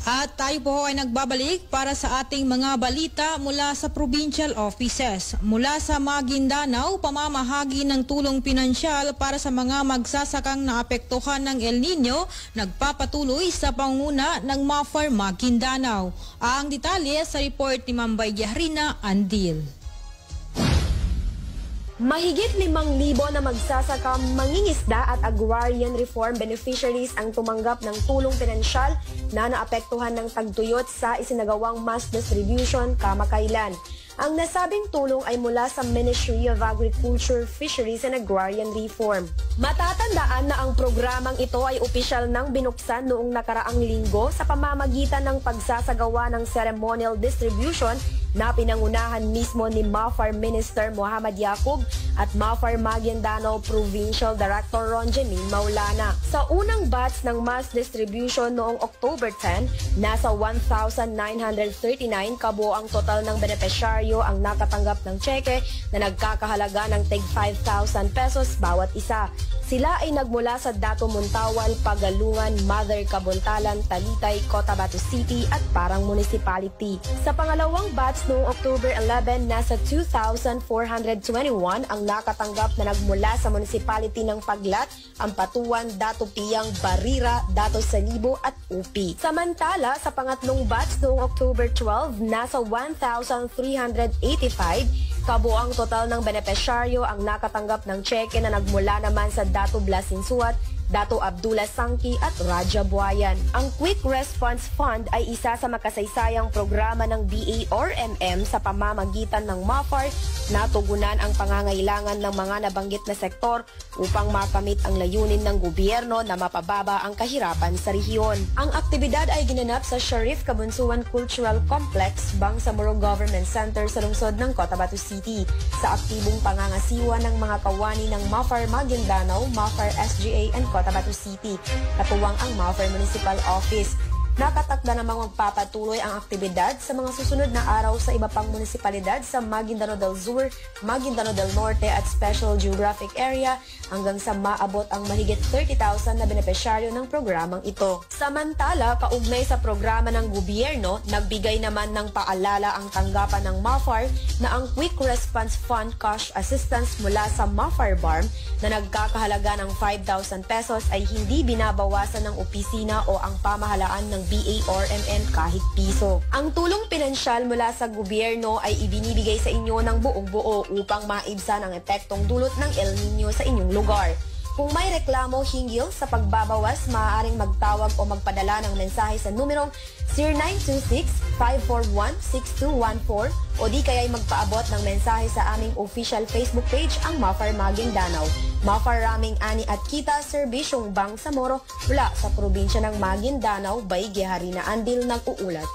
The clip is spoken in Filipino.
At tayo po ay nagbabalik para sa ating mga balita mula sa provincial offices. Mula sa Maguindanao, pamamahagi ng tulong pinansyal para sa mga magsasakang naapektuhan ng El Nino, nagpapatuloy sa panguna ng MAFAR Maguindanao. Ang detalye sa report ni Mambay Giahrina Andil. Mahigit 5,000 na magsasaka, mangingisda at agrarian reform beneficiaries ang tumanggap ng tulong pinansyal na naapektuhan ng tagtuyot sa isinagawang mass distribution kamakailan. Ang nasabing tulong ay mula sa Ministry of Agriculture, Fisheries and Agrarian Reform. Matatandaan na ang programang ito ay opisyal nang binuksan noong nakaraang linggo sa pamamagitan ng pagsasagawa ng ceremonial distribution na pinangunahan mismo ni MAFAR Minister Muhammad Yaqub at MAFAR Maguindanao Provincial Director Ron Janine Maulana. Sa unang batch ng mass distribution noong October 10, nasa 1,939 kabuo ang total ng benepisyaryo ang nakatanggap ng tseke na nagkakahalaga ng tig 5,000 pesos bawat isa. Sila ay nagmula sa Dato Montawal, Pagalungan, Mother Kabuntalan, Talitay, Cotabato City at Parang Municipality. Sa pangalawang batch noong October 11, nasa 2,421 ang nakatanggap na nagmula sa Municipality ng Paglat, Ampatuan, Dato Piang, Barira, Dato Salibo at UP. Samantala, sa pangatlong batch noong October 12, nasa 1,385 kabuang total ng benepisyaryo ang nakatanggap ng tseke na nagmula naman sa Dato Blasinsuat, Dato Abdullah Sangki at Raja Buayan. Ang Quick Response Fund ay isa sa makasaysayang programa ng BARMM sa pamamagitan ng MAFAR na tugunan ang pangangailangan ng mga nabanggit na sektor upang makamit ang layunin ng gobyerno na mapababa ang kahirapan sa rehiyon. Ang aktibidad ay ginanap sa Sharif Kabunsuan Cultural Complex, Bangsamoro Government Center sa lungsod ng Cotabato City sa aktibong pangangasiwa ng mga kawani ng MAFAR Maguindanao, MAFAR SGA and Cotabato City, katuwang ang MAFAR Municipal Office. Nakatakda namang magpapatuloy ang aktibidad sa mga susunod na araw sa iba pang munisipalidad sa Maguindanao del Sur, Maguindanao del Norte at Special Geographic Area hanggang sa maabot ang mahigit 30,000 na benepisyaryo ng programang ito. Samantala, kaugnay sa programa ng gobyerno, nagbigay naman ng paalala ang tanggapan ng MAFAR na ang Quick Response Fund Cash Assistance mula sa MAFAR BARM na nagkakahalaga ng 5,000 pesos ay hindi binabawasan ng opisina o ang pamahalaan ng BARMM kahit piso. Ang tulong pinansyal mula sa gobyerno ay ibinibigay sa inyo ng buong buo upang maibsan ang epektong dulot ng El Nino sa inyong lugar. Kung may reklamo hinggil sa pagbabawas, maaaring magtawag o magpadala ng mensahe sa numerong 0926-541-6214 o di kaya'y magpaabot ng mensahe sa aming official Facebook page ang MAFAR Maguindanao. MAFAR Raming Ani at Kita, Serbisyong Bangsamoro mula sa probinsya ng Maguindanao, by Giahrina Andil nag-uulat.